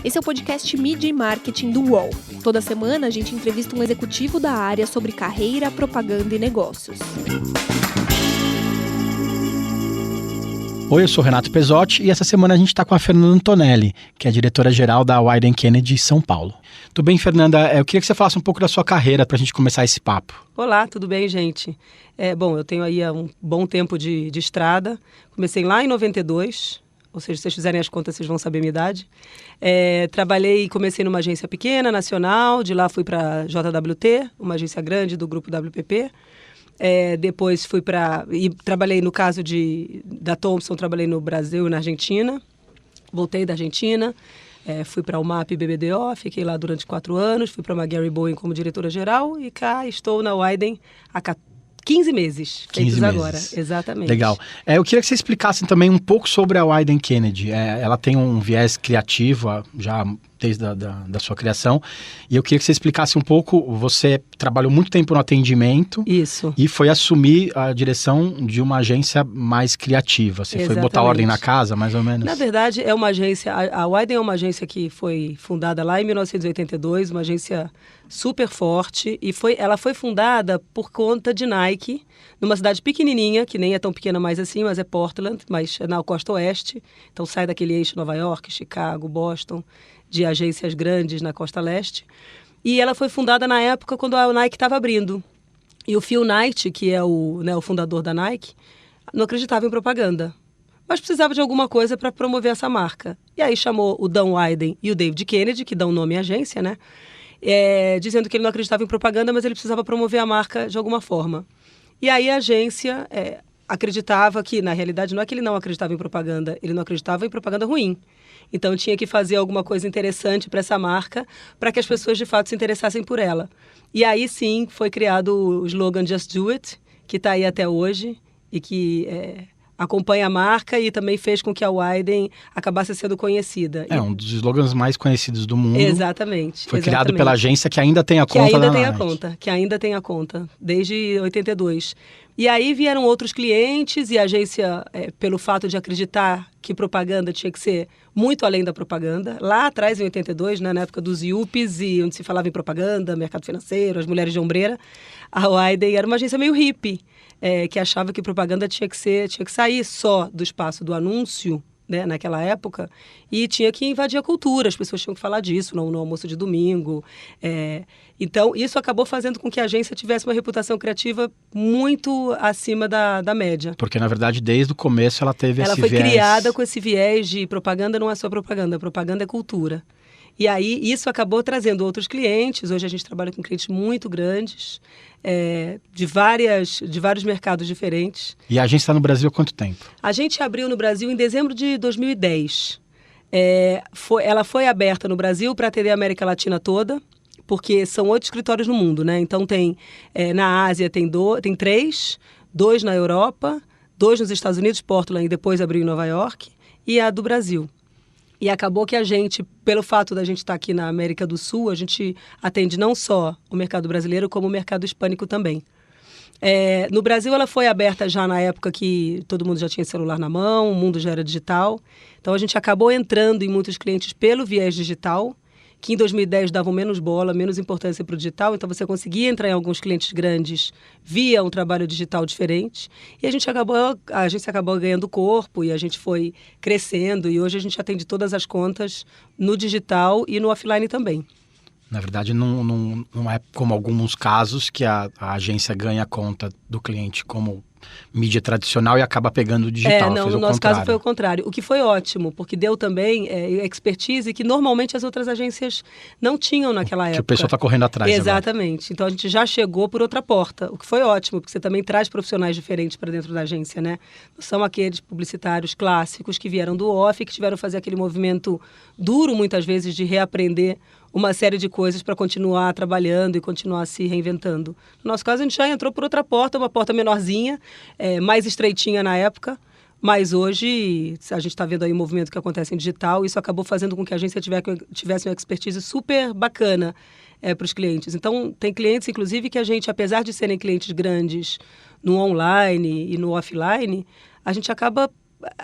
Esse é o podcast Mídia e Marketing do UOL. Toda semana a gente entrevista um executivo da área sobre carreira, propaganda e negócios. Oi, eu sou Renato Pesotti e essa semana a gente está com a Fernanda Antonelli, que é diretora-geral da Wieden Kennedy São Paulo. Tudo bem, Fernanda? Eu queria que você falasse um pouco da sua carreira para a gente começar esse papo. Olá, tudo bem, gente? Eu tenho aí um bom tempo de estrada. Comecei lá em 92, ou seja, se vocês fizerem as contas, vocês vão saber a minha idade. Trabalhei e comecei numa agência pequena, nacional. De lá fui para a JWT, uma agência grande do grupo WPP. Depois fui e trabalhei no caso da Thomson, trabalhei no Brasil e na Argentina. Voltei da Argentina, fui para o MAP BBDO, fiquei lá durante 4 anos, fui para a McGarry-Bowen como diretora-geral e cá estou na Wieden há 15 meses, feitos agora. Exatamente. Legal. Eu queria que você explicasse também um pouco sobre a Wieden Kennedy. Ela tem um viés criativo já desde da sua criação. E eu queria que você explicasse um pouco, você trabalhou muito tempo no atendimento. Isso. E foi assumir a direção de uma agência mais criativa. Você foi botar ordem na casa, mais ou menos? Na verdade, é uma agência, a Wieden é uma agência que foi fundada lá em 1982, uma agência super forte. E ela foi fundada por conta de Nike, numa cidade pequenininha, que nem é tão pequena mais assim, mas é Portland, mas é na costa oeste. Então sai daquele eixo Nova York, Chicago, Boston, de agências grandes na costa leste. E ela foi fundada na época quando a Nike estava abrindo. E o Phil Knight, que é o fundador da Nike, não acreditava em propaganda, mas precisava de alguma coisa para promover essa marca. E aí chamou o Dan Wieden e o David Kennedy, que dão nome à agência, né? Dizendo que ele não acreditava em propaganda, mas ele precisava promover a marca de alguma forma. E aí a agência acreditava que, na realidade, não é que ele não acreditava em propaganda, ele não acreditava em propaganda ruim. Então tinha que fazer alguma coisa interessante para essa marca, para que as pessoas de fato se interessassem por ela. E aí sim foi criado o slogan Just Do It, que está aí até hoje e que acompanha a marca e também fez com que a Wieden acabasse sendo conhecida. Um dos slogans mais conhecidos do mundo. Exatamente. Foi criado pela agência que ainda tem a conta da Nike. Que ainda tem a conta, desde 82. E aí vieram outros clientes e a agência, pelo fato de acreditar que propaganda tinha que ser muito além da propaganda, lá atrás, em 82, né, na época dos Yuppies, e onde se falava em propaganda, mercado financeiro, as mulheres de ombreira, a Wieden era uma agência meio hippie, que achava que propaganda tinha que sair só do espaço do anúncio, né, naquela época, e tinha que invadir a cultura, as pessoas tinham que falar disso no almoço de domingo. Então, isso acabou fazendo com que a agência tivesse uma reputação criativa muito acima da média. Porque, na verdade, desde o começo ela teve esse viés. Ela foi criada com esse viés de propaganda não é só propaganda é cultura. E aí, isso acabou trazendo outros clientes. Hoje a gente trabalha com clientes muito grandes, de vários mercados diferentes. E a agência está no Brasil há quanto tempo? A gente abriu no Brasil em dezembro de 2010. Ela foi aberta no Brasil para atender a América Latina toda, porque são 8 escritórios no mundo, né? Então na Ásia tem 3, 2 na Europa, 2 nos Estados Unidos, Portland, e depois abriu em Nova York, e a do Brasil. E acabou que a gente, pelo fato da gente estar aqui na América do Sul, a gente atende não só o mercado brasileiro, como o mercado hispânico também. No Brasil, ela foi aberta já na época que todo mundo já tinha celular na mão, o mundo já era digital. Então, a gente acabou entrando em muitos clientes pelo viés digital, que em 2010 davam menos bola, menos importância para o digital, então você conseguia entrar em alguns clientes grandes via um trabalho digital diferente, e a agência acabou ganhando corpo e a gente foi crescendo, e hoje a gente atende todas as contas no digital e no offline também. Na verdade, não é como alguns casos que a agência ganha a conta do cliente como mídia tradicional e acaba pegando o digital. No nosso caso foi o contrário, o que foi ótimo, porque deu também expertise que normalmente as outras agências não tinham naquela época. Que o pessoal está correndo atrás. Exatamente. Agora. Então a gente já chegou por outra porta, o que foi ótimo, porque você também traz profissionais diferentes para dentro da agência, né? São aqueles publicitários clássicos que vieram do off e que tiveram que fazer aquele movimento duro, muitas vezes, de reaprender uma série de coisas para continuar trabalhando e continuar se reinventando. No nosso caso, a gente já entrou por outra porta, uma porta menorzinha, mais estreitinha na época, mas hoje a gente está vendo aí o movimento que acontece em digital, isso acabou fazendo com que a agência tivesse uma expertise super bacana para os clientes. Então, tem clientes, inclusive, que a gente, apesar de serem clientes grandes no online e no offline, a gente acaba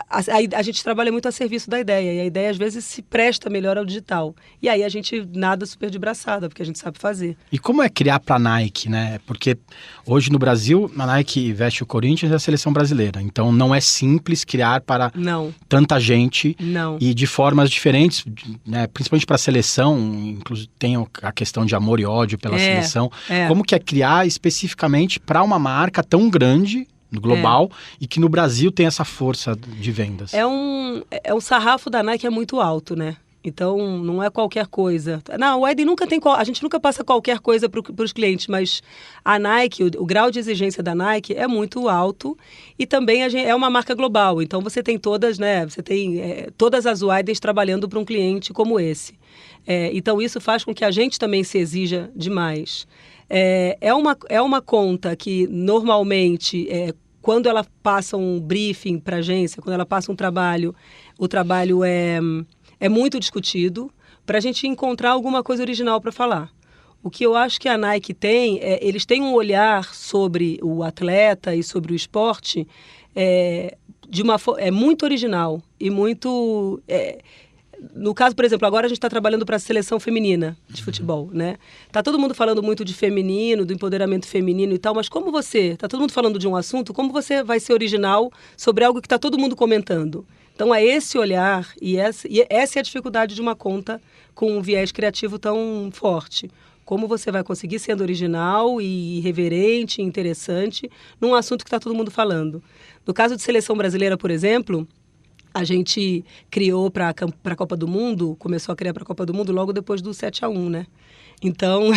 a gente trabalha muito a serviço da ideia, e a ideia às vezes se presta melhor ao digital. E aí a gente nada super de braçada, porque a gente sabe fazer. E como é criar para a Nike, né? Porque hoje no Brasil, a Nike veste o Corinthians e a seleção brasileira. Então não é simples criar para tanta gente e de formas diferentes, né? Principalmente para a seleção, inclusive tem a questão de amor e ódio pela seleção. Como que é criar especificamente para uma marca tão grande global e que no Brasil tem essa força de vendas? O sarrafo da Nike é muito alto, né? Então, não é qualquer coisa. Não, o Widen nunca tem... A gente nunca passa qualquer coisa para os clientes, mas a Nike, o grau de exigência da Nike é muito alto e também é uma marca global. Então, você tem todas, né? Você tem todas as Widens trabalhando para um cliente como esse. Então, isso faz com que a gente também se exija demais. É uma conta que, normalmente... quando ela passa um briefing para a agência, quando ela passa um trabalho, o trabalho é muito discutido para a gente encontrar alguma coisa original para falar. O que eu acho que a Nike tem, eles têm um olhar sobre o atleta e sobre o esporte muito original e muito... No caso, por exemplo, agora a gente está trabalhando para a seleção feminina de futebol, né? Tá todo mundo falando muito de feminino, do empoderamento feminino e tal, mas como tá todo mundo falando de um assunto, como você vai ser original sobre algo que está todo mundo comentando? Então, é esse olhar e essa é a dificuldade de uma conta com um viés criativo tão forte. Como você vai conseguir sendo original e irreverente, interessante, num assunto que está todo mundo falando? No caso de seleção brasileira, por exemplo... A gente criou para a Copa do Mundo, começou a criar para a Copa do Mundo logo depois do 7-1, né? Então,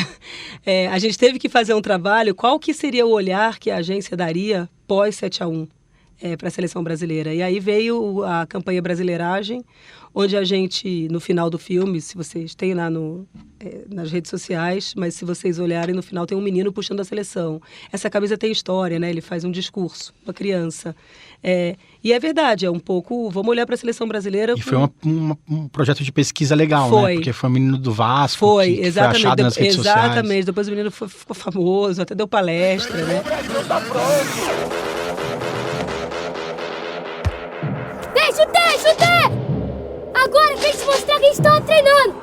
a gente teve que fazer um trabalho, qual que seria o olhar que a agência daria pós 7-1 para a seleção brasileira. E aí veio a campanha Brasileiragem, onde a gente, no final do filme, se vocês têm lá nas redes sociais, mas se vocês olharem, no final tem um menino puxando a seleção. Essa camisa tem história, né? Ele faz um discurso para criança. E é verdade, é um pouco... Vamos olhar para a seleção brasileira... E foi um projeto de pesquisa legal, né? Porque foi um menino do Vasco que foi achado nas redes sociais. Exatamente, depois o menino ficou famoso, até deu palestra, né? Chutei! Agora vem te mostrar quem estão treinando!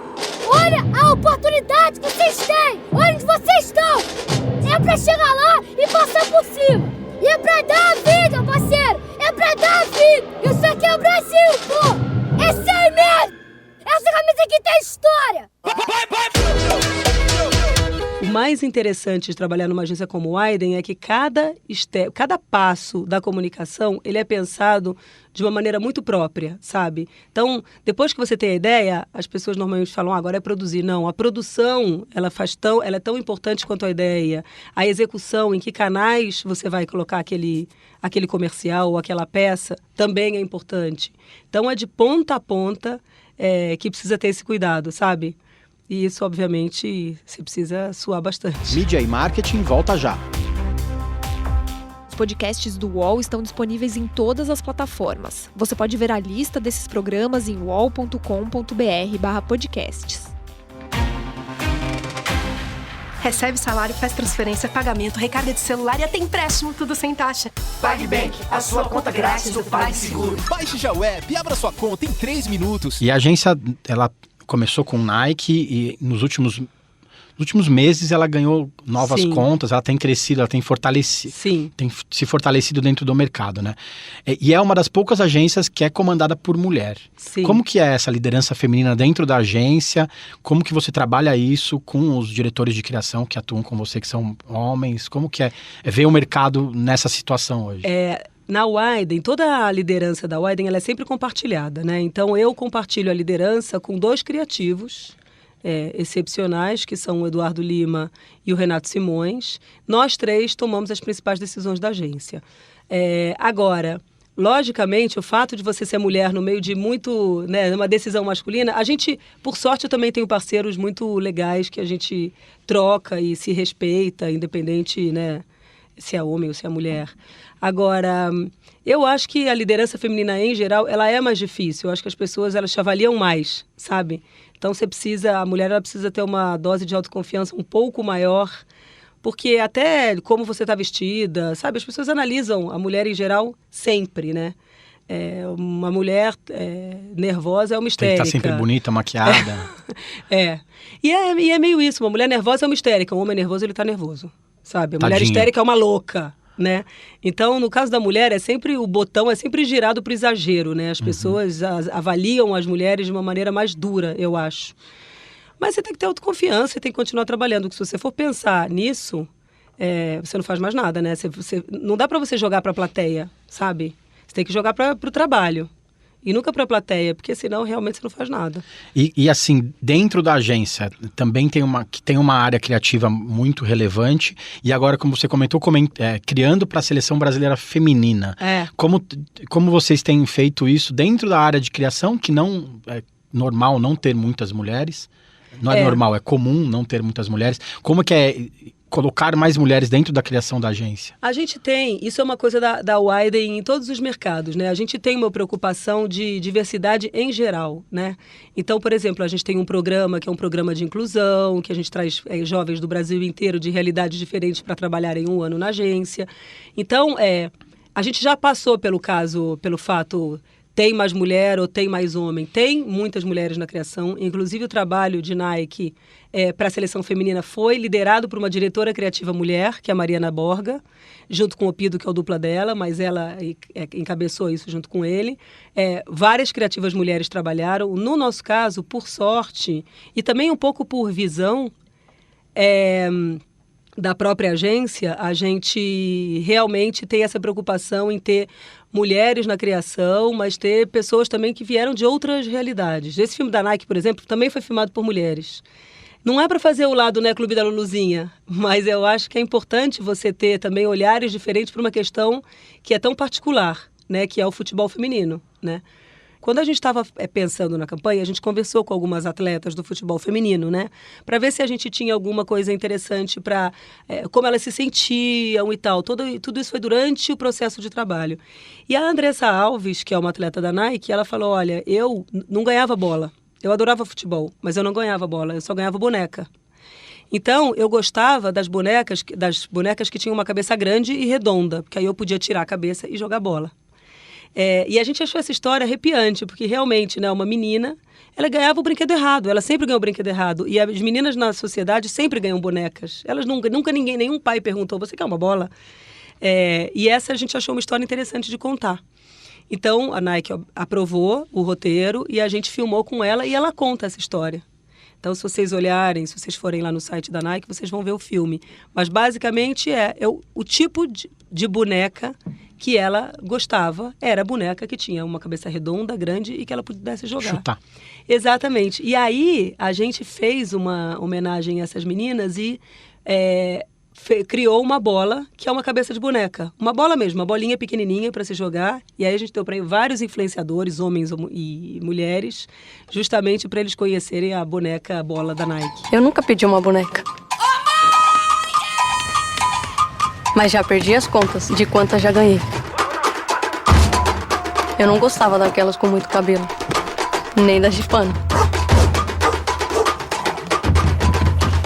Olha a oportunidade que vocês têm! Onde vocês estão! É pra chegar lá e passar por cima! E é pra dar a vida, parceiro! É pra dar a vida! Isso aqui é o Brasil, pô! É sem medo! Essa camisa aqui tem história! O mais interessante de trabalhar numa agência como o Widen é que cada passo da comunicação, ele é pensado de uma maneira muito própria, sabe? Então, depois que você tem a ideia, as pessoas normalmente falam, agora é produzir. Não, a produção, ela é tão importante quanto a ideia. A execução, em que canais você vai colocar aquele comercial ou aquela peça, também é importante. Então, é de ponta a ponta que precisa ter esse cuidado, sabe? E isso, obviamente, você precisa suar bastante. Mídia e marketing volta já. Os podcasts do UOL estão disponíveis em todas as plataformas. Você pode ver a lista desses programas em uol.com.br/podcasts. Recebe salário, faz transferência, pagamento, recarga de celular e até empréstimo, tudo sem taxa. PagBank, a sua conta grátis do PagSeguro. Baixe já o app e abra sua conta em 3 minutos. E a agência, ela começou com Nike e nos últimos meses ela ganhou novas contas, ela tem crescido, ela tem se fortalecido dentro do mercado, né? E é uma das poucas agências que é comandada por mulher. Sim. Como que é essa liderança feminina dentro da agência? Como que você trabalha isso com os diretores de criação que atuam com você, que são homens? Como que é ver o mercado nessa situação hoje? Na Widen, toda a liderança da Widen, ela é sempre compartilhada, né? Então, eu compartilho a liderança com 2 criativos excepcionais, que são o Eduardo Lima e o Renato Simões. Nós 3 tomamos as principais decisões da agência. Agora, logicamente, o fato de você ser mulher no meio de muito, né, uma decisão masculina, a gente, por sorte, eu também tenho parceiros muito legais que a gente troca e se respeita, independente, né, se é homem ou se é mulher. Agora, eu acho que a liderança feminina, em geral, ela é mais difícil. Eu acho que as pessoas, elas te avaliam mais, sabe? Então, a mulher ela precisa ter uma dose de autoconfiança um pouco maior, porque até como você está vestida, sabe? As pessoas analisam a mulher, em geral, sempre, né? Uma mulher nervosa é uma histérica. Tem que estar sempre bonita, maquiada. E é meio isso, uma mulher nervosa é uma histérica, um homem nervoso, ele tá nervoso, sabe? A mulher Tadinha. histérica é uma louca, né? Então, no caso da mulher, o botão é sempre girado pro exagero, né? As pessoas avaliam as mulheres de uma maneira mais dura, eu acho. Mas você tem que ter autoconfiança e tem que continuar trabalhando, porque se você for pensar nisso, você não faz mais nada, né? Não dá para você jogar para a plateia, sabe? Você tem que jogar para o trabalho e nunca para a plateia, porque senão realmente você não faz nada. E assim, dentro da agência também tem uma área criativa muito relevante e agora, como você comentou, criando para a seleção brasileira feminina. Como vocês têm feito isso dentro da área de criação, que não é normal não ter muitas mulheres? Não é normal, é comum não ter muitas mulheres. Como que é colocar mais mulheres dentro da criação da agência? A gente tem, isso é uma coisa da Widen em todos os mercados, né? A gente tem uma preocupação de diversidade em geral, né? Então, por exemplo, a gente tem um programa que é um programa de inclusão, que a gente traz jovens do Brasil inteiro de realidades diferentes para trabalharem 1 ano na agência. Então, a gente já passou pelo fato... Tem mais mulher ou tem mais homem? Tem muitas mulheres na criação. Inclusive, o trabalho de Nike para a seleção feminina foi liderado por uma diretora criativa mulher, que é a Mariana Borga, junto com o Pido, que é o dupla dela, mas ela encabeçou isso junto com ele. Várias criativas mulheres trabalharam. No nosso caso, por sorte, e também um pouco por visão da própria agência, a gente realmente tem essa preocupação em ter mulheres na criação, mas ter pessoas também que vieram de outras realidades. Esse filme da Nike, por exemplo, também foi filmado por mulheres. Não é para fazer o lado, né, Clube da Luluzinha, mas eu acho que é importante você ter também olhares diferentes para uma questão que é tão particular, né, que é o futebol feminino, né? Quando a gente estava pensando na campanha, a gente conversou com algumas atletas do futebol feminino, né? Para ver se a gente tinha alguma coisa interessante para como elas se sentiam e tal. Tudo isso foi durante o processo de trabalho. E a Andressa Alves, que é uma atleta da Nike, ela falou, olha, eu não ganhava bola. Eu adorava futebol, mas eu não ganhava bola, eu só ganhava boneca. Então, eu gostava das bonecas que tinham uma cabeça grande e redonda, porque aí eu podia tirar a cabeça e jogar bola. E a gente achou essa história arrepiante, porque realmente, né, uma menina, ela ganhava o brinquedo errado, ela sempre ganhou o brinquedo errado. E as meninas na sociedade sempre ganham bonecas. Elas nunca nenhum pai perguntou, você quer uma bola? E essa a gente achou uma história interessante de contar. Então, a Nike aprovou o roteiro e a gente filmou com ela e ela conta essa história. Então, se vocês olharem, se vocês forem lá no site da Nike, vocês vão ver o filme. Mas, basicamente, o tipo de boneca que ela gostava era a boneca que tinha uma cabeça redonda, grande e que ela pudesse jogar. Chutar. Exatamente. E aí, a gente fez uma homenagem a essas meninas e criou uma bola que é uma cabeça de boneca. Uma bola mesmo, uma bolinha pequenininha para se jogar. E aí a gente deu para vários influenciadores, homens e mulheres, justamente para eles conhecerem a boneca bola da Nike. Eu nunca pedi uma boneca. Mas já perdi as contas de quantas já ganhei. Eu não gostava daquelas com muito cabelo, nem das de pano,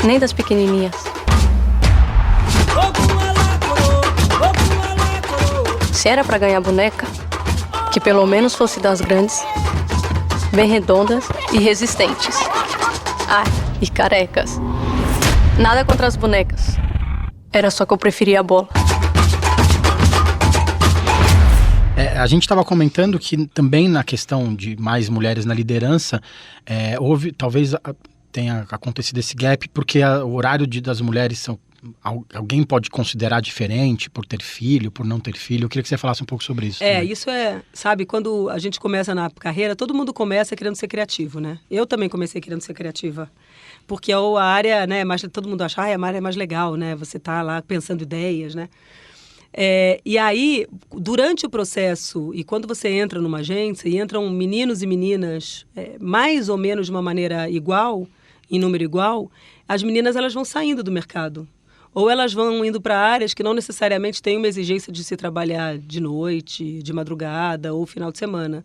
nem das pequenininhas. Se era pra ganhar boneca, que pelo menos fosse das grandes, bem redondas e resistentes. E carecas. Nada contra as bonecas. Era só que eu preferia a bola. A gente estava comentando que também na questão de mais mulheres na liderança, talvez tenha acontecido esse gap, porque o horário das mulheres alguém pode considerar diferente por ter filho, por não ter filho. Eu queria que você falasse um pouco sobre isso. Isso sabe, quando a gente começa na carreira, todo mundo começa querendo ser criativo, né? Eu também comecei querendo ser criativa. Porque a área, né, todo mundo acha, a área é mais legal, né? Você tá lá pensando ideias, né? E aí, durante o processo, e quando você entra numa agência, e entram meninos e meninas mais ou menos de uma maneira igual, em número igual, as meninas elas vão saindo do mercado. Ou elas vão indo para áreas que não necessariamente têm uma exigência de se trabalhar de noite, de madrugada ou final de semana.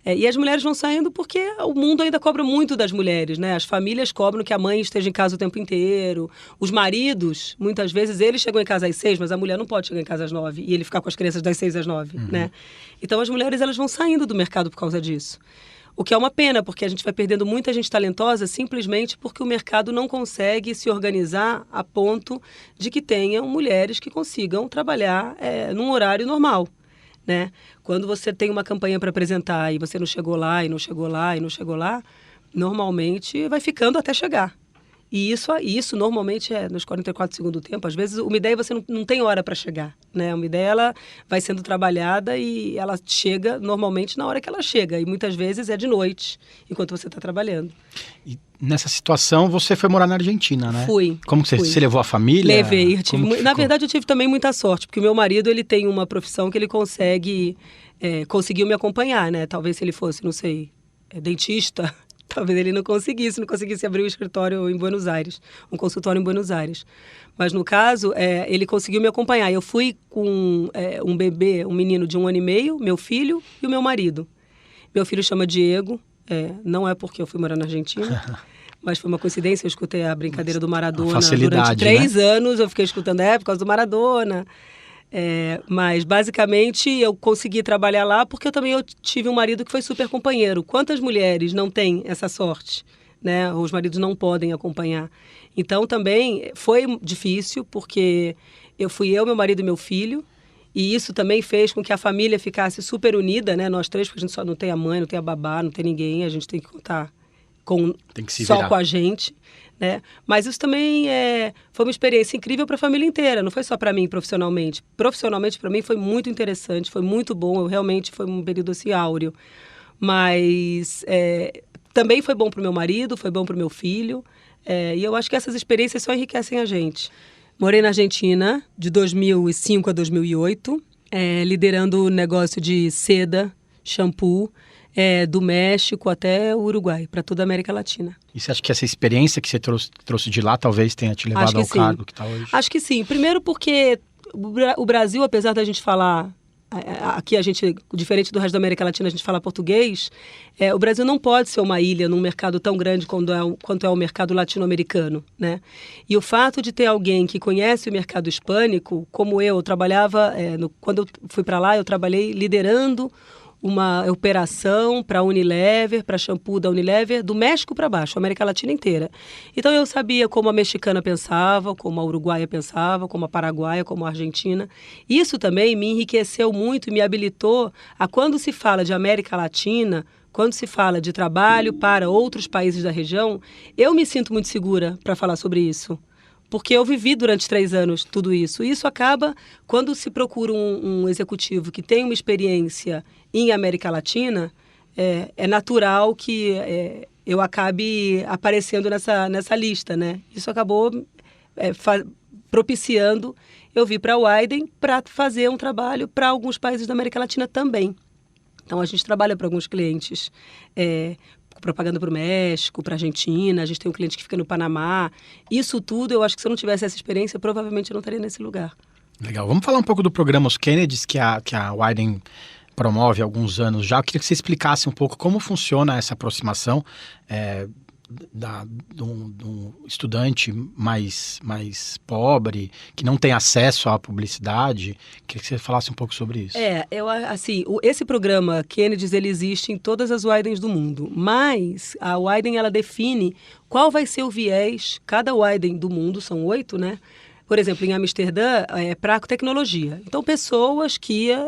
E as mulheres vão saindo porque o mundo ainda cobra muito das mulheres, né? As famílias cobram que a mãe esteja em casa o tempo inteiro. Os maridos, muitas vezes, eles chegam em casa às 6, mas a mulher não pode chegar em casa às 9 e ele ficar com as crianças das 6 às 9, né? Então as mulheres elas vão saindo do mercado por causa disso. O que é uma pena, porque a gente vai perdendo muita gente talentosa simplesmente porque o mercado não consegue se organizar a ponto de que tenham mulheres que consigam trabalhar num horário normal. Né? Quando você tem uma campanha para apresentar e você não chegou lá, e não chegou lá, e não chegou lá, normalmente vai ficando até chegar. E isso normalmente é nos 44 segundos do tempo. Às vezes, uma ideia você não tem hora para chegar. Né? Uma ideia ela vai sendo trabalhada e ela chega normalmente na hora que ela chega. E muitas vezes é de noite, enquanto você está trabalhando. E nessa situação, você foi morar na Argentina, né? Fui. Como que você levou a família? Levei. Na verdade, eu tive também muita sorte, porque o meu marido ele tem uma profissão que ele conseguiu me acompanhar, né? Talvez se ele fosse, não sei, dentista, talvez ele não conseguisse abrir um escritório em Buenos Aires, um consultório em Buenos Aires. Mas no caso, ele conseguiu me acompanhar. Eu fui com um bebê, um menino de 1 ano e meio, meu filho e o meu marido. Meu filho chama Diego. Não é porque eu fui morar na Argentina, mas foi uma coincidência. Eu escutei a brincadeira do Maradona durante 3 anos. Eu fiquei escutando por causa do Maradona. Mas, basicamente, eu consegui trabalhar lá porque eu tive um marido que foi super companheiro. Quantas mulheres não têm essa sorte? Né? Os maridos não podem acompanhar. Então, também foi difícil porque fui eu, meu marido e meu filho. E isso também fez com que a família ficasse super unida, né? Nós 3, porque a gente só não tem a mãe, não tem a babá, não tem ninguém. A gente tem que contar só com a gente, né? Mas isso também foi uma experiência incrível para a família inteira. Não foi só para mim profissionalmente. Profissionalmente, para mim, foi muito interessante, foi muito bom. Realmente foi um período assim áureo. Mas também foi bom para o meu marido, foi bom para o meu filho. E eu acho que essas experiências só enriquecem a gente. Morei na Argentina de 2005 a 2008, liderando o negócio de seda, shampoo, do México até o Uruguai, para toda a América Latina. E você acha que essa experiência que você trouxe de lá talvez tenha te levado ao cargo que está hoje? Acho que sim. Primeiro porque o Brasil, apesar da gente falar... Aqui diferente do resto da América Latina, a gente fala português. O Brasil não pode ser uma ilha num mercado tão grande quanto é o mercado latino-americano, né? E o fato de ter alguém que conhece o mercado hispânico, como eu trabalhava, quando eu fui para lá, eu trabalhei liderando uma operação para a Unilever, para shampoo da Unilever, do México para baixo, a América Latina inteira. Então eu sabia como a mexicana pensava, como a uruguaia pensava, como a paraguaia, como a argentina. Isso também me enriqueceu muito e me habilitou a, quando se fala de América Latina, quando se fala de trabalho para outros países da região, eu me sinto muito segura para falar sobre isso. Porque eu vivi durante 3 anos tudo isso. E isso acaba, quando se procura um executivo que tem uma experiência em América Latina, é natural que eu acabe aparecendo nessa lista, né? Isso acabou propiciando eu vir para a Widen para fazer um trabalho para alguns países da América Latina também. Então, a gente trabalha para alguns clientes propaganda para o México, para a Argentina, a gente tem um cliente que fica no Panamá. Isso tudo, eu acho que se eu não tivesse essa experiência, provavelmente eu não estaria nesse lugar. Legal. Vamos falar um pouco do programa Os Kennedys, que a Widen promove há alguns anos já. Eu queria que você explicasse um pouco como funciona essa aproximação de um estudante mais pobre, que não tem acesso à publicidade. Queria que você falasse um pouco sobre isso. Esse programa Kennedys, ele existe em todas as Widens do mundo, mas a Widen, ela define qual vai ser o viés, cada Widen do mundo, são 8, né? Por exemplo, em Amsterdã, para tecnologia. Então,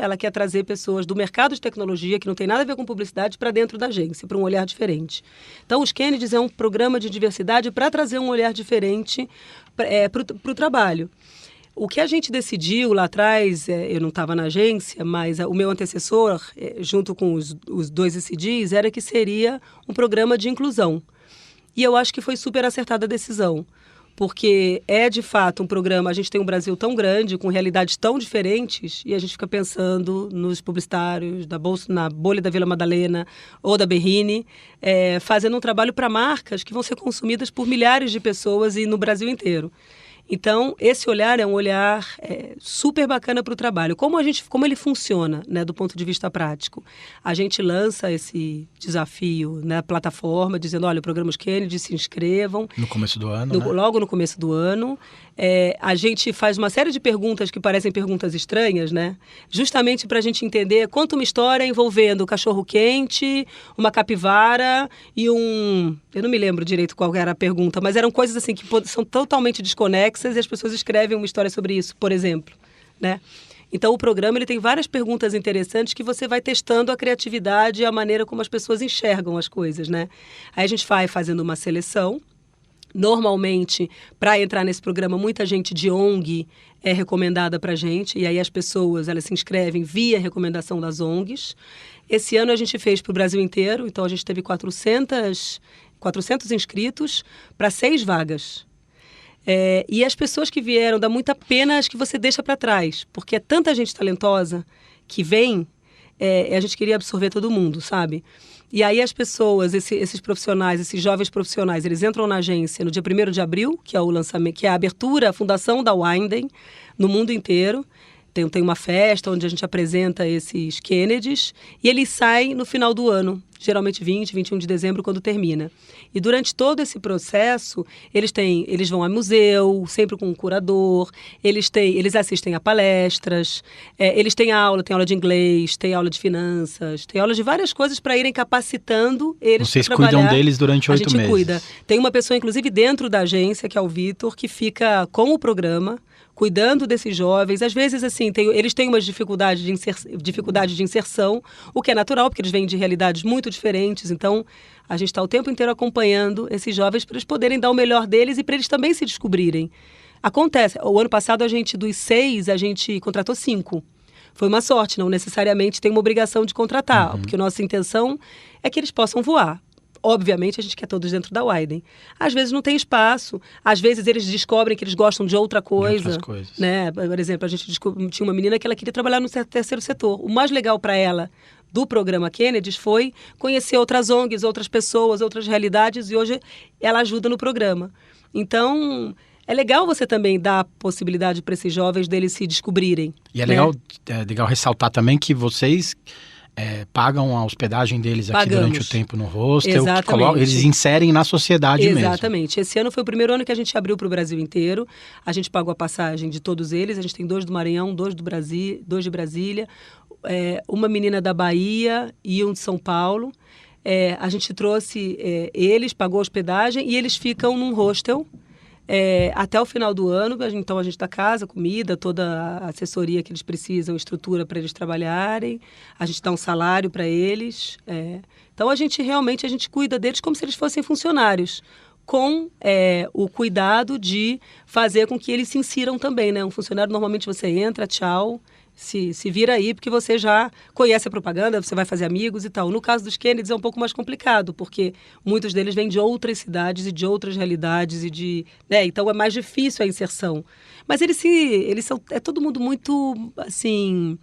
ela quer trazer pessoas do mercado de tecnologia, que não tem nada a ver com publicidade, para dentro da agência, para um olhar diferente. Então, os Kennedys é um programa de diversidade para trazer um olhar diferente para o trabalho. O que a gente decidiu lá atrás, eu não estava na agência, mas o meu antecessor, junto com os 2 ECDs, era que seria um programa de inclusão. E eu acho que foi super acertada a decisão. Porque de fato, um programa... A gente tem um Brasil tão grande, com realidades tão diferentes, e a gente fica pensando nos publicitários na bolha da Vila Madalena ou da Berrini, fazendo um trabalho para marcas que vão ser consumidas por milhares de pessoas e no Brasil inteiro. Então, esse olhar é um olhar super bacana para o trabalho. Como ele funciona, né, do ponto de vista prático? A gente lança esse desafio na plataforma, dizendo, olha, o Programa Kennedy, se inscrevam. No começo do ano, né? Logo no começo do ano. A gente faz uma série de perguntas que parecem perguntas estranhas, né? Justamente para a gente entender, conta uma história envolvendo cachorro-quente, uma capivara e eu não me lembro direito qual era a pergunta, mas eram coisas assim que são totalmente desconexas e as pessoas escrevem uma história sobre isso, por exemplo, né? Então, o programa ele tem várias perguntas interessantes que você vai testando a criatividade e a maneira como as pessoas enxergam as coisas, né? Aí a gente vai fazendo uma seleção. Normalmente, para entrar nesse programa, muita gente de ONG é recomendada para a gente, e aí as pessoas elas se inscrevem via recomendação das ONGs. Esse ano a gente fez para o Brasil inteiro, então a gente teve 400 inscritos para 6 vagas. E as pessoas que vieram, dá muita pena as que você deixa para trás, porque é tanta gente talentosa que vem, a gente queria absorver todo mundo, sabe? E aí as pessoas, esses profissionais, esses jovens profissionais, eles entram na agência no dia 1º de abril, que é o lançamento, que é a abertura, a fundação da Winden no mundo inteiro. Tem uma festa onde a gente apresenta esses Kennedys e eles saem no final do ano, geralmente 20, 21 de dezembro, quando termina. E durante todo esse processo, eles vão ao museu, sempre com um curador, eles assistem a palestras, eles têm aula de inglês, tem aula de finanças, tem aula de várias coisas para irem capacitando eles. Vocês cuidam deles durante 8 meses? A gente cuida. Tem uma pessoa, inclusive, dentro da agência, que é o Vitor, que fica com o programa, cuidando desses jovens. Às vezes, assim, eles têm umas dificuldade de inserção, o que é natural, porque eles vêm de realidades muito diferentes. Então, a gente está o tempo inteiro acompanhando esses jovens para eles poderem dar o melhor deles e para eles também se descobrirem. Acontece. O ano passado, dos 6, a gente contratou 5. Foi uma sorte, não necessariamente tem uma obrigação de contratar, porque a nossa intenção é que eles possam voar. Obviamente, a gente quer todos dentro da Winden. Às vezes não tem espaço, às vezes eles descobrem que eles gostam de outra coisa. De outras coisas. Né? Por exemplo, a gente tinha uma menina que ela queria trabalhar no terceiro setor. O mais legal para ela do programa Kennedy foi conhecer outras ONGs, outras pessoas, outras realidades, e hoje ela ajuda no programa. Então, é legal você também dar a possibilidade para esses jovens deles se descobrirem. E é legal ressaltar também que vocês pagam a hospedagem deles aqui durante o tempo no hostel, eles inserem na sociedade mesmo. Exatamente. Esse ano foi o primeiro ano que a gente abriu para o Brasil inteiro. A gente pagou a passagem de todos eles. A gente tem 2 do Maranhão, 2 do Brasil, 2 de Brasília, uma menina da Bahia e um de São Paulo. A gente trouxe eles, pagou a hospedagem e eles ficam num hostel até o final do ano. Então a gente dá casa, comida, toda a assessoria que eles precisam, estrutura para eles trabalharem, a gente dá um salário para eles. Então a gente cuida deles como se eles fossem funcionários, com o cuidado de fazer com que eles se insiram também, né? Um funcionário, normalmente você entra, tchau, se vira aí, porque você já conhece a propaganda, você vai fazer amigos e tal. No caso dos Kennedys é um pouco mais complicado, porque muitos deles vêm de outras cidades e de outras realidades, então é mais difícil a inserção. Mas eles são todo mundo muito, assim...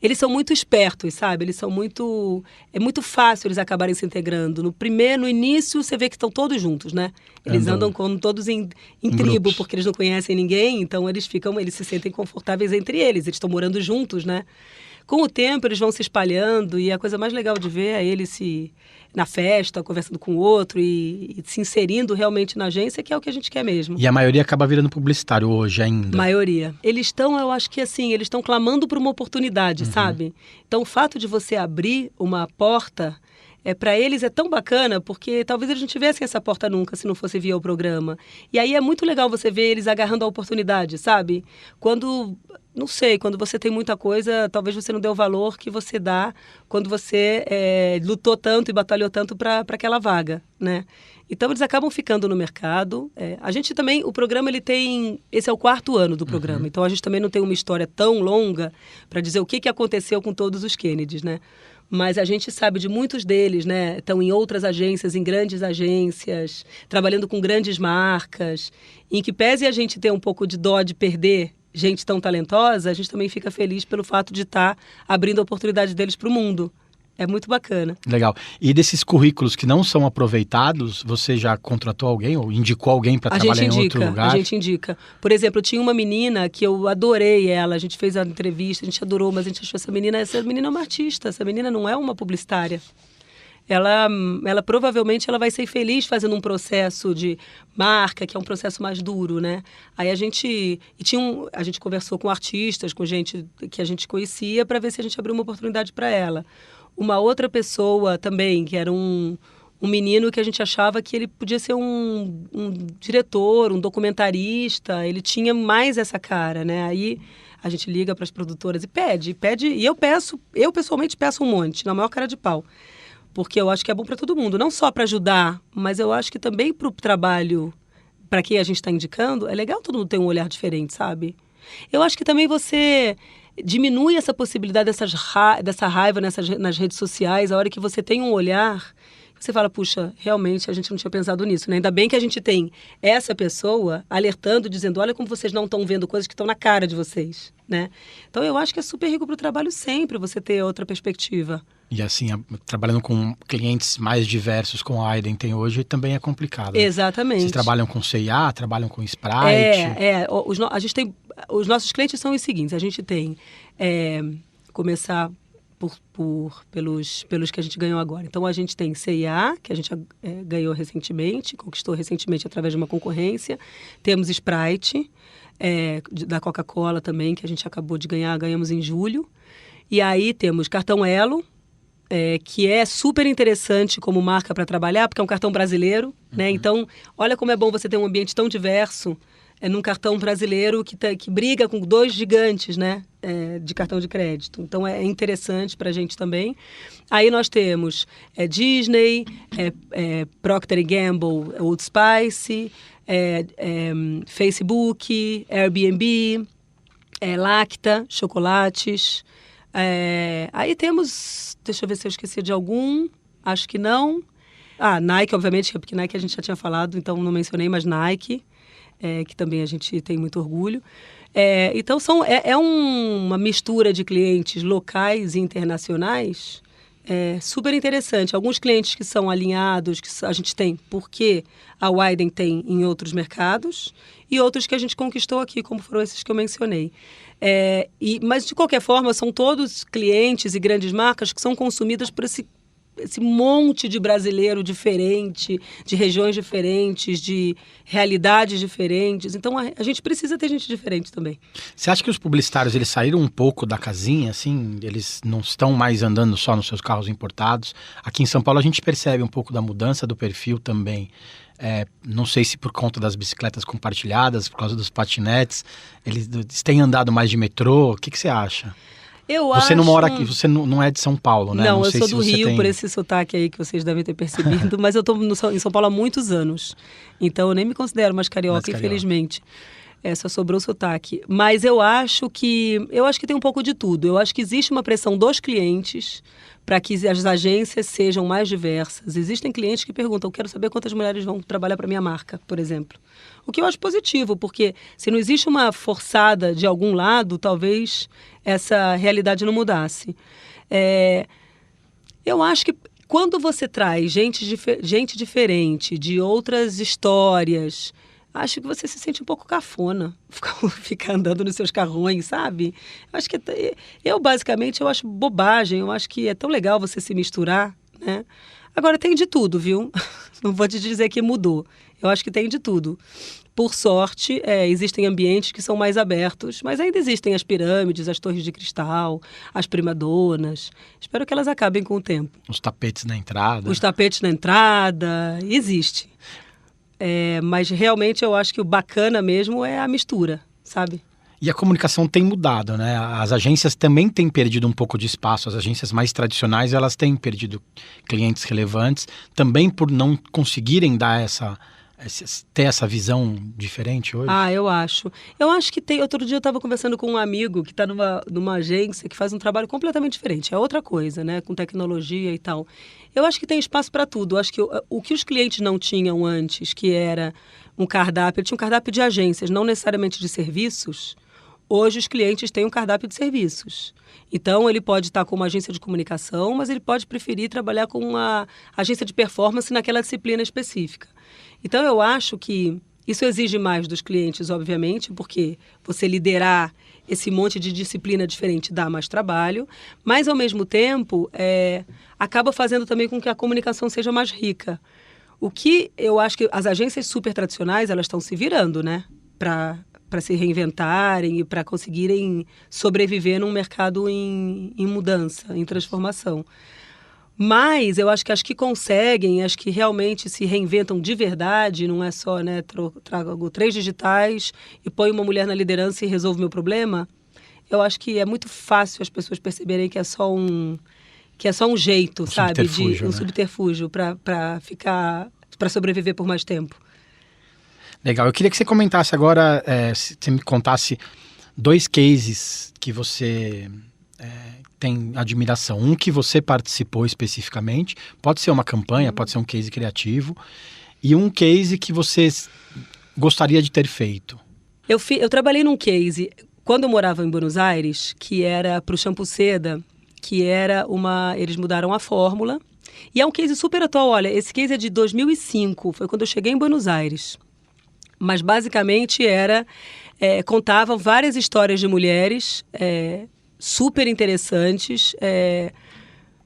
eles são muito espertos, sabe? É muito fácil eles acabarem se integrando. No início, você vê que estão todos juntos, né? Eles andam como todos em tribo, grupos. porque eles não conhecem ninguém, então eles se sentem confortáveis entre eles. Eles estão morando juntos, né? Com o tempo, eles vão se espalhando e a coisa mais legal de ver é eles na festa, conversando com o outro e se inserindo realmente na agência, que é o que a gente quer mesmo. E a maioria acaba virando publicitário hoje ainda. Maioria. Eles estão, eu acho que assim, eles estão clamando por uma oportunidade, sabe? Então, o fato de você abrir uma porta... para eles é tão bacana, porque talvez eles não tivessem essa porta nunca se não fosse via o programa. E aí é muito legal você ver eles agarrando a oportunidade, sabe? Quando você tem muita coisa, talvez você não dê o valor que você dá quando você lutou tanto e batalhou tanto para aquela vaga, né? Então, eles acabam ficando no mercado. A gente também, o programa, esse é o 4º ano do programa, então a gente também não tem uma história tão longa para dizer o que aconteceu com todos os Kennedys, né? Mas a gente sabe de muitos deles, né? Estão em outras agências, em grandes agências, trabalhando com grandes marcas. Em que pese a gente ter um pouco de dó de perder gente tão talentosa, a gente também fica feliz pelo fato de estar abrindo a oportunidade deles para o mundo. É muito bacana. Legal. E desses currículos que não são aproveitados, você já contratou alguém ou indicou alguém para trabalhar em outro lugar? A gente indica. Por exemplo, tinha uma menina que eu adorei ela, a gente fez a entrevista, a gente adorou, mas a gente achou essa menina é uma artista, essa menina não é uma publicitária. Ela provavelmente ela vai ser feliz fazendo um processo de marca, que é um processo mais duro, né? Aí a gente conversou com artistas, com gente que a gente conhecia, para ver se a gente abriu uma oportunidade para ela. Uma outra pessoa também, que era um menino que a gente achava que ele podia ser um diretor, um documentarista, ele tinha mais essa cara, né? Aí a gente liga para as produtoras e pede, e eu pessoalmente peço um monte, na maior cara de pau. Porque eu acho que é bom para todo mundo, não só para ajudar, mas eu acho que também para o trabalho, para quem a gente está indicando, é legal todo mundo ter um olhar diferente, sabe? Eu acho que também você diminui essa possibilidade dessa raiva nas redes sociais, a hora que você tem um olhar, você fala, puxa, realmente a gente não tinha pensado nisso, né? Ainda bem que a gente tem essa pessoa alertando, dizendo, olha como vocês não estão vendo coisas que estão na cara de vocês, né? Então eu acho que é super rico para o trabalho sempre você ter outra perspectiva. E assim, trabalhando com clientes mais diversos, como a Aiden tem hoje, também é complicado. Né? Exatamente. Vocês trabalham com C&A, trabalham com Sprite? A gente tem, os nossos clientes são os seguintes, a gente tem, começar pelos que a gente ganhou agora. Então, a gente tem C&A, que a gente ganhou recentemente, conquistou recentemente através de uma concorrência. Temos Sprite, da Coca-Cola também, que a gente acabou de ganhar, ganhamos em julho. E aí temos cartão Elo, que é super interessante como marca para trabalhar, porque é um cartão brasileiro, né? Então, olha como é bom você ter um ambiente tão diverso num cartão brasileiro que briga com dois gigantes, né? De cartão de crédito. Então, é interessante para a gente também. Aí nós temos Disney, Procter & Gamble, Old Spice, Facebook, Airbnb, Lacta, chocolates. Aí temos, deixa eu ver se eu esqueci de algum, acho que não. Nike, obviamente, porque Nike a gente já tinha falado, então não mencionei, mas Nike, que também a gente tem muito orgulho. Então uma mistura de clientes locais e internacionais super interessante. Alguns clientes que são alinhados, que a gente tem porque a Widen tem em outros mercados, e outros que a gente conquistou aqui, como foram esses que eu mencionei. Mas, de qualquer forma, são todos clientes e grandes marcas que são consumidas por esse monte de brasileiro diferente, de regiões diferentes, de realidades diferentes. Então, a gente precisa ter gente diferente também. Você acha que os publicitários eles saíram um pouco da casinha, assim? Eles não estão mais andando só nos seus carros importados? Aqui em São Paulo a gente percebe um pouco da mudança do perfil também. Não sei se por conta das bicicletas compartilhadas, por causa dos patinetes, eles têm andado mais de metrô. O que você acha? Você não mora aqui, você não é de São Paulo, né? Não, eu sou do Rio, por esse sotaque aí que vocês devem ter percebido, mas eu estou em São Paulo há muitos anos, então eu nem me considero mais carioca, infelizmente. Só sobrou o sotaque. Mas eu acho que tem um pouco de tudo. Eu acho que existe uma pressão dos clientes para que as agências sejam mais diversas. Existem clientes que perguntam, eu quero saber quantas mulheres vão trabalhar para a minha marca, por exemplo. O que eu acho positivo, porque se não existe uma forçada de algum lado, talvez essa realidade não mudasse. Eu acho que quando você traz gente diferente, de outras histórias, acho que você se sente um pouco cafona, ficar andando nos seus carrões, sabe? Acho que basicamente, eu acho bobagem, eu acho que é tão legal você se misturar, né? Agora, tem de tudo, viu? Não vou te dizer que mudou. Eu acho que tem de tudo. Por sorte, existem ambientes que são mais abertos, mas ainda existem as pirâmides, as torres de cristal, as primadonas. Espero que elas acabem com o tempo. Os tapetes na entrada. Existe. Mas realmente eu acho que o bacana mesmo é a mistura, sabe? E a comunicação tem mudado, né? As agências também têm perdido um pouco de espaço. As agências mais tradicionais, elas têm perdido clientes relevantes, também por não conseguirem dar ter essa visão diferente hoje? Eu acho. Eu acho que tem... Outro dia eu estava conversando com um amigo que está numa agência que faz um trabalho completamente diferente. É outra coisa, né? Com tecnologia e tal. Eu acho que tem espaço para tudo. Eu acho que o que os clientes não tinham antes, que era um cardápio... Ele tinha um cardápio de agências, não necessariamente de serviços. Hoje os clientes têm um cardápio de serviços. Então, ele pode estar com uma agência de comunicação, mas ele pode preferir trabalhar com uma agência de performance naquela disciplina específica. Então, eu acho que isso exige mais dos clientes, obviamente, porque você liderar esse monte de disciplina diferente dá mais trabalho, mas, ao mesmo tempo, acaba fazendo também com que a comunicação seja mais rica. O que eu acho que as agências super tradicionais, elas estão se virando, né? Para se reinventarem e para conseguirem sobreviver num mercado em mudança, em transformação. Mas eu acho que as que conseguem, as que realmente se reinventam de verdade, não é só, né, trago 3 digitais e ponho uma mulher na liderança e resolvo meu problema, eu acho que é muito fácil as pessoas perceberem que é só um jeito, sabe? Um subterfúgio para sobreviver por mais tempo. Legal. Eu queria que você comentasse agora, se você me contasse 2 cases que você tem admiração. Um que você participou especificamente, pode ser uma campanha, pode ser um case criativo, e um case que você gostaria de ter feito. Eu trabalhei num case, quando eu morava em Buenos Aires, que era para o Shampoo Seda, que era eles mudaram a fórmula, e é um case super atual. Olha, esse case é de 2005, foi quando eu cheguei em Buenos Aires. Mas basicamente contavam várias histórias de mulheres super interessantes,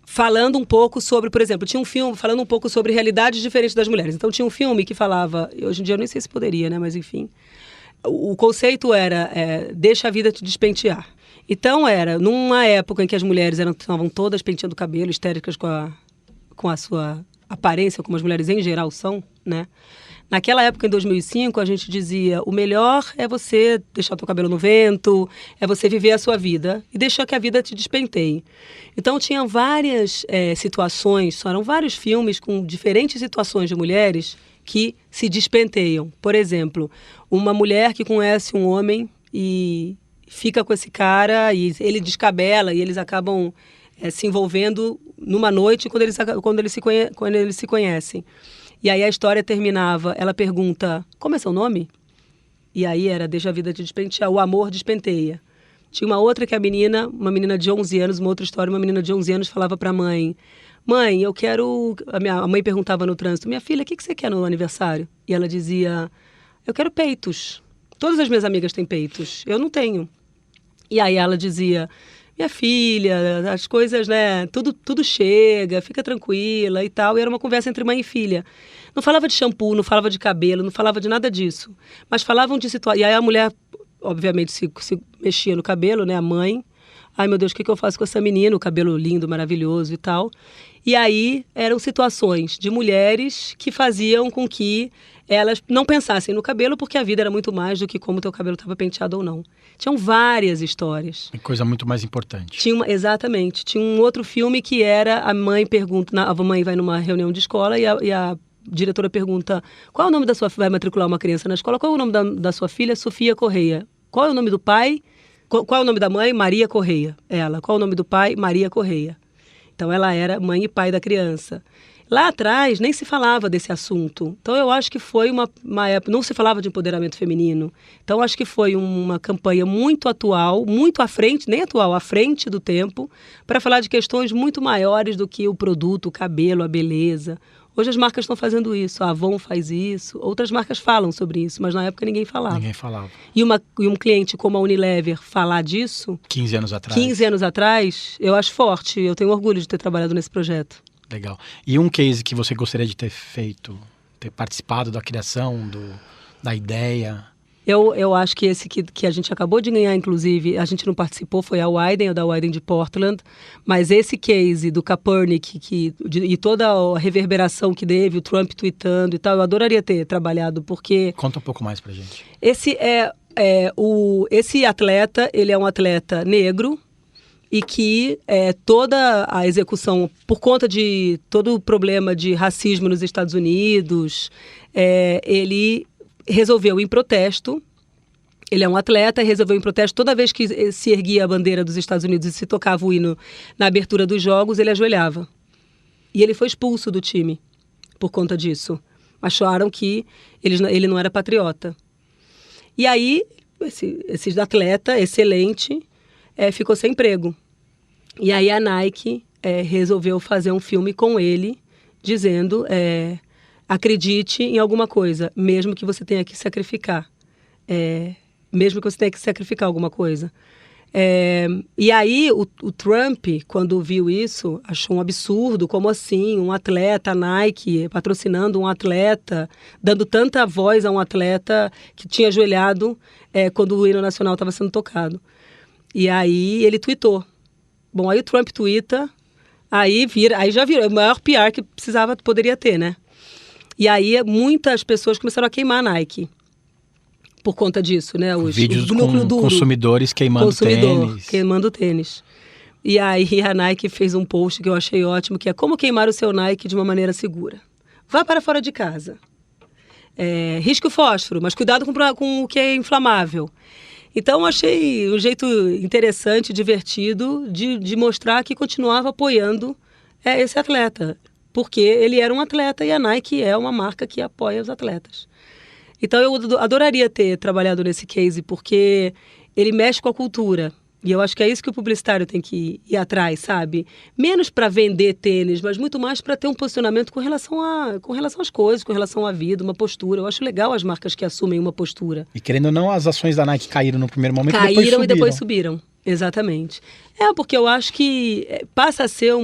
falando um pouco sobre, por exemplo, tinha um filme falando um pouco sobre realidades diferentes das mulheres. Então tinha um filme que falava, hoje em dia eu nem sei se poderia, né? Mas enfim, o conceito era deixa a vida te despentear. Então era numa época em que as mulheres estavam todas penteando o cabelo, histéricas com a sua aparência, como as mulheres em geral são, né? Naquela época, em 2005, a gente dizia, o melhor é você deixar o teu cabelo no vento, é você viver a sua vida e deixar que a vida te despenteie. Então, tinham várias situações, eram vários filmes com diferentes situações de mulheres que se despenteiam. Por exemplo, uma mulher que conhece um homem e fica com esse cara e ele descabela e eles acabam se envolvendo numa noite quando eles se conhecem. E aí a história terminava, ela pergunta, como é seu nome? E aí era, deixa a vida te despentear, o amor despenteia. Tinha uma outra que uma menina de 11 anos, uma outra história, uma menina de 11 anos falava para a mãe, eu quero... A mãe perguntava no trânsito, minha filha, o que você quer no aniversário? E ela dizia, eu quero peitos. Todas as minhas amigas têm peitos, eu não tenho. E aí ela dizia, minha filha, as coisas, né, tudo chega, fica tranquila e tal. E era uma conversa entre mãe e filha. Não falava de shampoo, não falava de cabelo, não falava de nada disso. Mas falavam de situação. E aí a mulher, obviamente, se mexia no cabelo, né, a mãe. Ai, meu Deus, o que eu faço com essa menina? O cabelo lindo, maravilhoso e tal. E aí eram situações de mulheres que faziam com que elas não pensassem no cabelo, porque a vida era muito mais do que como o teu cabelo estava penteado ou não. Tinham várias histórias. É coisa muito mais importante. Exatamente. Tinha um outro filme que era a mãe pergunta, a mãe vai numa reunião de escola e a diretora pergunta, qual é o nome da sua filha? Vai matricular uma criança na escola, qual é o nome da sua filha? Sofia Correia. Qual é o nome do pai? Qual é o nome da mãe? Maria Correia. Ela. Qual é o nome do pai? Maria Correia. Então ela era mãe e pai da criança. Lá atrás nem se falava desse assunto. Então eu acho que foi uma época, não se falava de empoderamento feminino. Então acho que foi uma campanha muito atual, muito à frente, nem atual, à frente do tempo, para falar de questões muito maiores do que o produto, o cabelo, a beleza. Hoje as marcas estão fazendo isso, a Avon faz isso, outras marcas falam sobre isso, mas na época ninguém falava. Ninguém falava. E um cliente como a Unilever falar disso... 15 anos atrás. 15 anos atrás, eu acho forte. Eu tenho orgulho de ter trabalhado nesse projeto. Legal. E um case que você gostaria de ter feito, ter participado da criação, da ideia? Eu acho que esse que a gente acabou de ganhar, inclusive, a gente não participou, foi a Wieden, da Wieden de Portland, mas esse case do Kaepernick e toda a reverberação que teve, o Trump tweetando e tal, eu adoraria ter trabalhado, porque... Conta um pouco mais pra gente. Esse atleta, ele é um atleta negro, e que toda a execução, por conta de todo o problema de racismo nos Estados Unidos, ele resolveu em protesto, ele é um atleta e resolveu em protesto, toda vez que se erguia a bandeira dos Estados Unidos e se tocava o hino na abertura dos jogos, ele ajoelhava. E ele foi expulso do time por conta disso. Acharam que ele não era patriota. E aí esse atleta excelente ficou sem emprego. E aí a Nike resolveu fazer um filme com ele, dizendo, acredite em alguma coisa, mesmo que você tenha que sacrificar. Mesmo que você tenha que sacrificar alguma coisa. E aí o Trump, quando viu isso, achou um absurdo, como assim, um atleta, a Nike, patrocinando um atleta, dando tanta voz a um atleta que tinha ajoelhado quando o hino nacional estava sendo tocado. E aí ele tweetou. Bom, aí o Trump twitta, aí já virou o maior PR que poderia ter, né? E aí muitas pessoas começaram a queimar a Nike. Por conta disso, né? Os vídeos com consumidores queimando tênis. Queimando tênis. E aí a Nike fez um post que eu achei ótimo, que é como queimar o seu Nike de uma maneira segura. Vá para fora de casa. Risque o fósforo, mas cuidado com o que é inflamável. Então eu achei um jeito interessante, divertido, de mostrar que continuava apoiando esse atleta. Porque ele era um atleta e a Nike é uma marca que apoia os atletas. Então eu adoraria ter trabalhado nesse case, porque ele mexe com a cultura. E eu acho que é isso que o publicitário tem que ir atrás, sabe? Menos para vender tênis, mas muito mais para ter um posicionamento com relação às coisas, com relação à vida, uma postura. Eu acho legal as marcas que assumem uma postura. E querendo ou não, as ações da Nike caíram no primeiro momento e depois subiram. Exatamente. Porque eu acho que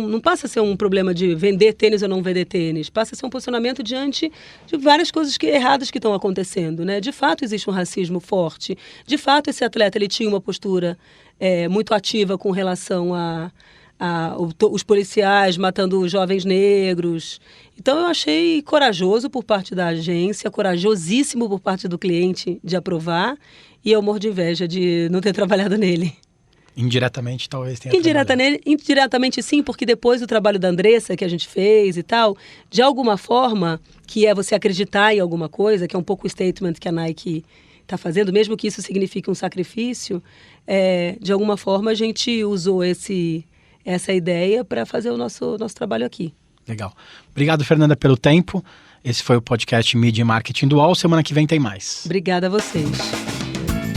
não passa a ser um problema de vender tênis ou não vender tênis. Passa a ser um posicionamento diante de várias coisas erradas que estão acontecendo, né? De fato, existe um racismo forte. De fato, esse atleta ele tinha uma postura muito ativa com relação os policiais matando jovens negros. Então, eu achei corajoso por parte da agência, corajosíssimo por parte do cliente de aprovar. E eu morro de inveja de não ter trabalhado nele. Indiretamente, talvez tenha Indiretamente, sim, porque depois do trabalho da Andressa, que a gente fez e tal, de alguma forma, que é você acreditar em alguma coisa, que é um pouco o statement que a Nike está fazendo, mesmo que isso signifique um sacrifício, de alguma forma a gente usou essa ideia para fazer o nosso trabalho aqui. Legal. Obrigado, Fernanda, pelo tempo. Esse foi o podcast Media e Marketing do UOL. Semana que vem tem mais. Obrigada a vocês.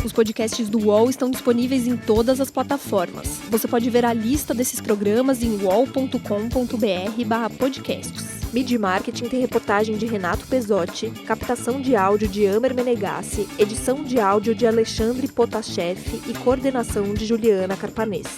Os podcasts do UOL estão disponíveis em todas as plataformas. Você pode ver a lista desses programas em uol.com.br/podcasts. Media Marketing tem reportagem de Renato Pesotti, captação de áudio de Amer Menegassi, edição de áudio de Alexandre Potashev e coordenação de Juliana Carpanesi.